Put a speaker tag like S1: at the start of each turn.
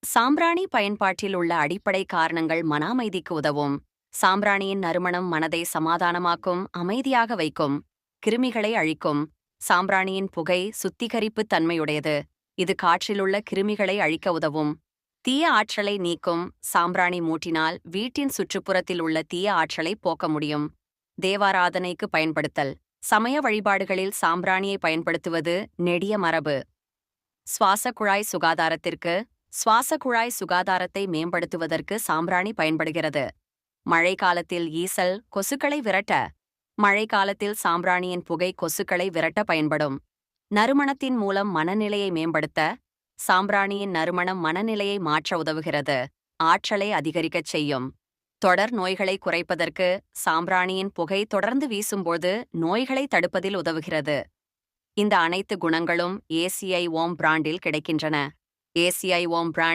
S1: சாம்பிராணி பயன்பாட்டில் உள்ள அடிப்படை காரணங்கள் மன அமைதிக்கு உதவும். சாம்பிராணியின் நறுமணம் மனதை சமாதானமாக்கும், அமைதியாக வைக்கும், கிருமிகளை அழிக்கும். சாம்பிராணியின் புகை சுத்திகரிப்பு தன்மையுடையது. இது காற்றிலுள்ள கிருமிகளை அழிக்க உதவும். தீய ஆற்றலை நீக்கும். சாம்பிராணி மூட்டினால் வீட்டின் சுற்றுப்புறத்தில் உள்ள தீய ஆற்றலை போக்க முடியும். தேவாராதனைக்கு பயன்படுத்தல். சமய வழிபாடுகளில் சாம்பிராணியை பயன்படுத்துவது நெடிய மரபு. சுவாசக்குழாய் சுகாதாரத்திற்கு. சுவாசக்குழாய் சுகாதாரத்தை மேம்படுத்துவதற்கு சாம்பிராணி பயன்படுகிறது. மழைக்காலத்தில் ஈசல், கொசுக்களை விரட்ட. மழைக்காலத்தில் சாம்பிராணியின் புகை கொசுக்களை விரட்ட பயன்படும். நறுமணத்தின் மூலம் மனநிலையை மேம்படுத்த. சாம்பிராணியின் நறுமணம் மனநிலையை மாற்ற உதவுகிறது. ஆற்றலை அதிகரிக்கச் செய்யும். தொடர் நோய்களை குறைப்பதற்கு சாம்பிராணியின் புகை தொடர்ந்து வீசும்போது நோய்களை தடுப்பதில் உதவுகிறது. இந்த அனைத்து குணங்களும் ஏசிஐ ஓம் பிராண்டில் கிடைக்கின்றன. ஏசிஐ ஓம் பிராண்ட்